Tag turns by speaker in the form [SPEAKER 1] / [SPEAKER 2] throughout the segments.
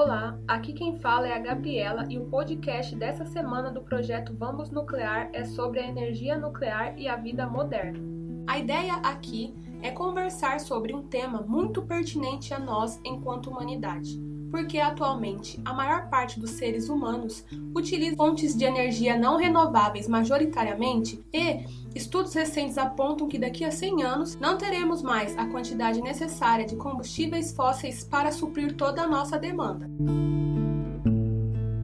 [SPEAKER 1] Olá, aqui quem fala é a Gabriela e o podcast dessa semana do projeto Vamos Nuclear é sobre a energia nuclear e a vida moderna. A ideia aqui é conversar sobre um tema muito pertinente a nós enquanto humanidade, porque atualmente a maior parte dos seres humanos utiliza fontes de energia não renováveis majoritariamente e estudos recentes apontam que daqui a 100 anos não teremos mais a quantidade necessária de combustíveis fósseis para suprir toda a nossa demanda.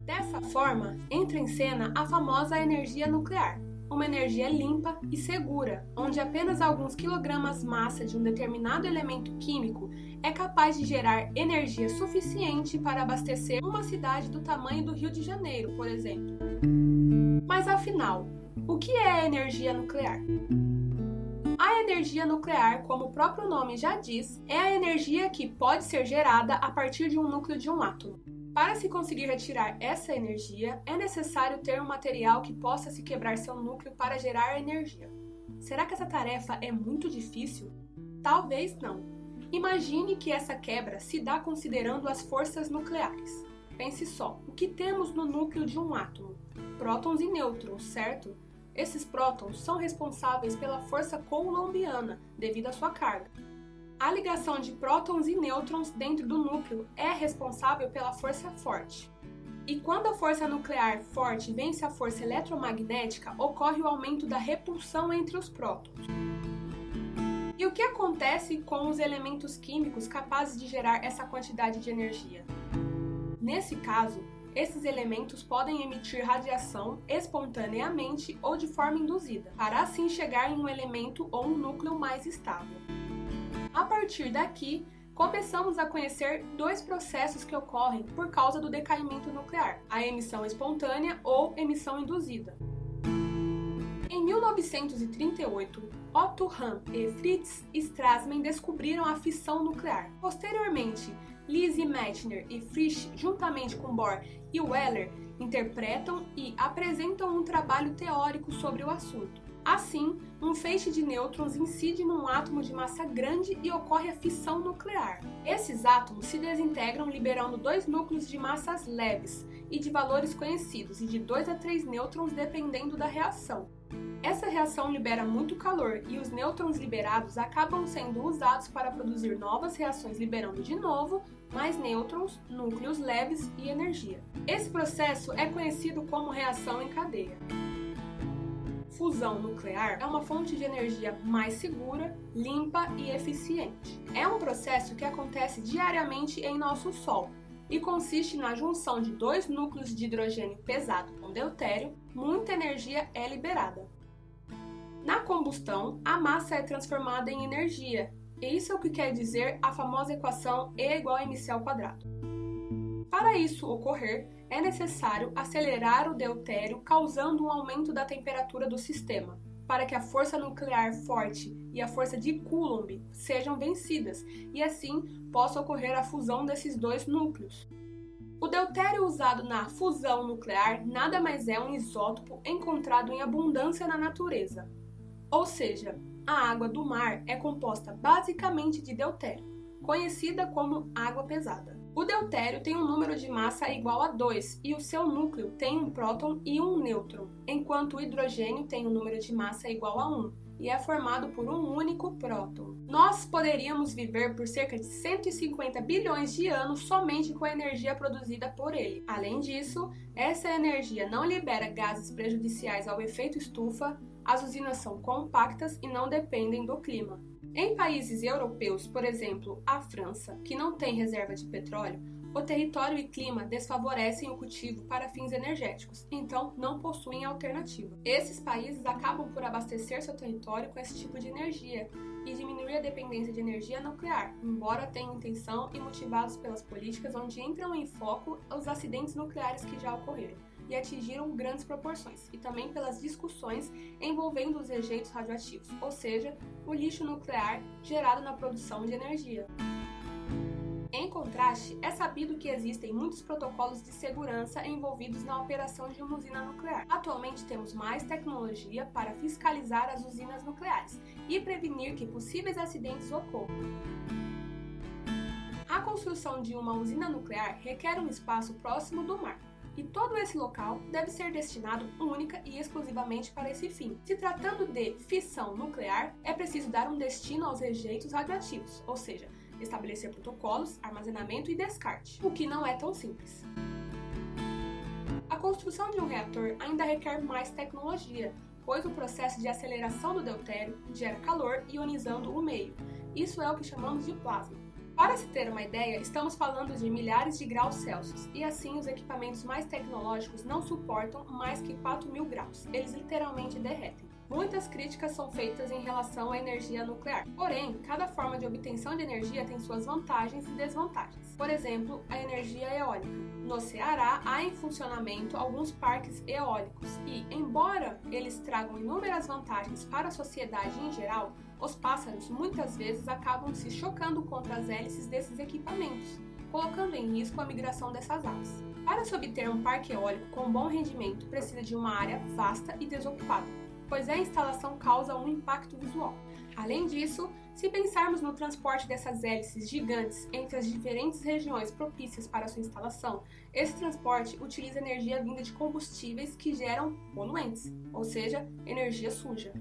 [SPEAKER 1] Dessa forma, entra em cena a famosa energia nuclear, uma energia limpa e segura, onde apenas alguns quilogramas massa de um determinado elemento químico é capaz de gerar energia suficiente para abastecer uma cidade do tamanho do Rio de Janeiro, por exemplo. Mas afinal, o que é a energia nuclear? A energia nuclear, como o próprio nome já diz, é a energia que pode ser gerada a partir de um núcleo de um átomo. Para se conseguir retirar essa energia, é necessário ter um material que possa se quebrar seu núcleo para gerar energia. Será que essa tarefa é muito difícil? Talvez não. Imagine que essa quebra se dá considerando as forças nucleares. Pense só, o que temos no núcleo de um átomo? Prótons e nêutrons, certo? Esses prótons são responsáveis pela força coulombiana, devido à sua carga. A ligação de prótons e nêutrons dentro do núcleo é responsável pela força forte. E quando a força nuclear forte vence a força eletromagnética, ocorre o aumento da repulsão entre os prótons. E o que acontece com os elementos químicos capazes de gerar essa quantidade de energia? Nesse caso, esses elementos podem emitir radiação espontaneamente ou de forma induzida, para assim chegar em um elemento ou um núcleo mais estável. A partir daqui, começamos a conhecer dois processos que ocorrem por causa do decaimento nuclear, a emissão espontânea ou emissão induzida. Em 1938, Otto Hahn e Fritz Strassmann descobriram a fissão nuclear. Posteriormente, Lise Meitner e Frisch, juntamente com Bohr e Weller, interpretam e apresentam um trabalho teórico sobre o assunto. Assim, um feixe de nêutrons incide num átomo de massa grande e ocorre a fissão nuclear. Esses átomos se desintegram liberando dois núcleos de massas leves e de valores conhecidos, e de 2 a 3 nêutrons dependendo da reação. Essa reação libera muito calor e os nêutrons liberados acabam sendo usados para produzir novas reações, liberando de novo mais nêutrons, núcleos leves e energia. Esse processo é conhecido como reação em cadeia. Fusão nuclear é uma fonte de energia mais segura, limpa e eficiente. É um processo que acontece diariamente em nosso Sol e consiste na junção de dois núcleos de hidrogênio pesado com deutério. Muita energia é liberada. Na combustão, a massa é transformada em energia, e isso é o que quer dizer a famosa equação E igual a mc ao quadrado. Para isso ocorrer, é necessário acelerar o deutério, causando um aumento da temperatura do sistema, para que a força nuclear forte e a força de Coulomb sejam vencidas, e assim possa ocorrer a fusão desses dois núcleos. O deutério usado na fusão nuclear nada mais é um isótopo encontrado em abundância na natureza. Ou seja, a água do mar é composta basicamente de deutério, conhecida como água pesada. O deutério tem um número de massa igual a 2 e o seu núcleo tem um próton e um nêutron, enquanto o hidrogênio tem um número de massa igual a 1 e é formado por um único próton. Nós poderíamos viver por cerca de 150 bilhões de anos somente com a energia produzida por ele. Além disso, essa energia não libera gases prejudiciais ao efeito estufa, as usinas são compactas e não dependem do clima. Em países europeus, por exemplo, a França, que não tem reserva de petróleo, o território e clima desfavorecem o cultivo para fins energéticos, então não possuem alternativa. Esses países acabam por abastecer seu território com esse tipo de energia e diminuir a dependência de energia nuclear, embora tenham intenção e motivados pelas políticas onde entram em foco os acidentes nucleares que já ocorreram e atingiram grandes proporções, e também pelas discussões envolvendo os rejeitos radioativos, ou seja, o lixo nuclear gerado na produção de energia. Em contraste, é sabido que existem muitos protocolos de segurança envolvidos na operação de uma usina nuclear. Atualmente temos mais tecnologia para fiscalizar as usinas nucleares e prevenir que possíveis acidentes ocorram. A construção de uma usina nuclear requer um espaço próximo do mar, e todo esse local deve ser destinado única e exclusivamente para esse fim. Se tratando de fissão nuclear, é preciso dar um destino aos rejeitos radioativos, ou seja, estabelecer protocolos, armazenamento e descarte, o que não é tão simples. A construção de um reator ainda requer mais tecnologia, pois o processo de aceleração do deutério gera calor ionizando o meio. Isso é o que chamamos de plasma. Para se ter uma ideia, estamos falando de milhares de graus Celsius, e assim os equipamentos mais tecnológicos não suportam mais que 4.000 graus. Eles literalmente derretem. Muitas críticas são feitas em relação à energia nuclear. Porém, cada forma de obtenção de energia tem suas vantagens e desvantagens. Por exemplo, a energia eólica. No Ceará, há em funcionamento alguns parques eólicos e, embora eles tragam inúmeras vantagens para a sociedade em geral, os pássaros muitas vezes acabam se chocando contra as hélices desses equipamentos, colocando em risco a migração dessas aves. Para se obter um parque eólico com bom rendimento, precisa de uma área vasta e desocupada, pois a instalação causa um impacto visual. Além disso, se pensarmos no transporte dessas hélices gigantes entre as diferentes regiões propícias para sua instalação, esse transporte utiliza energia vinda de combustíveis que geram poluentes, ou seja, energia suja.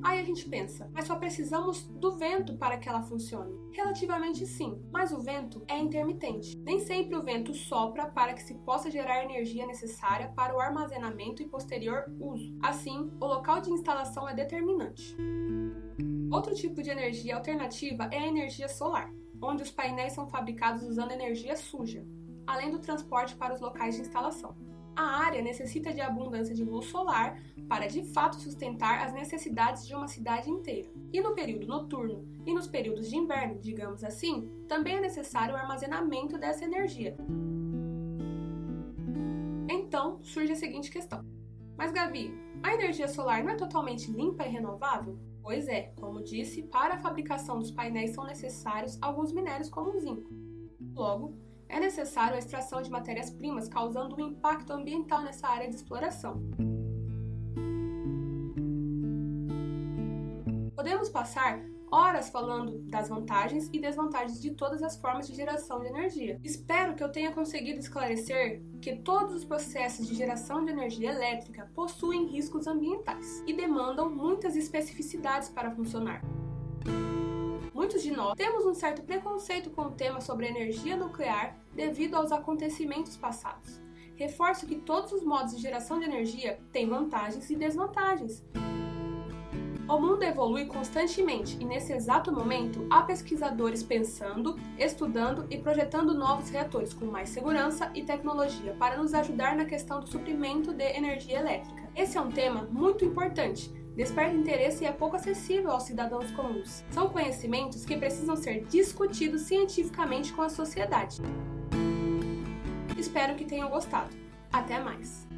[SPEAKER 1] Aí a gente pensa, mas só precisamos do vento para que ela funcione? Relativamente sim, mas o vento é intermitente. Nem sempre o vento sopra para que se possa gerar a energia necessária para o armazenamento e posterior uso. Assim, o local de instalação é determinante. Outro tipo de energia alternativa é a energia solar, onde os painéis são fabricados usando energia suja, além do transporte para os locais de instalação. A área necessita de abundância de luz solar para de fato sustentar as necessidades de uma cidade inteira. E no período noturno e nos períodos de inverno, digamos assim, também é necessário o armazenamento dessa energia. Então surge a seguinte questão: mas Gabi, a energia solar não é totalmente limpa e renovável? Pois é, como disse, para a fabricação dos painéis são necessários alguns minérios como o zinco. Logo, é necessário a extração de matérias-primas, causando um impacto ambiental nessa área de exploração. Podemos passar horas falando das vantagens e desvantagens de todas as formas de geração de energia. Espero que eu tenha conseguido esclarecer que todos os processos de geração de energia elétrica possuem riscos ambientais e demandam muitas especificidades para funcionar. Muitos de nós temos um certo preconceito com o tema sobre energia nuclear devido aos acontecimentos passados. Reforço que todos os modos de geração de energia têm vantagens e desvantagens. O mundo evolui constantemente e nesse exato momento há pesquisadores pensando, estudando e projetando novos reatores com mais segurança e tecnologia para nos ajudar na questão do suprimento de energia elétrica. Esse é um tema muito importante, desperta interesse e é pouco acessível aos cidadãos comuns. São conhecimentos que precisam ser discutidos cientificamente com a sociedade. Espero que tenham gostado. Até mais!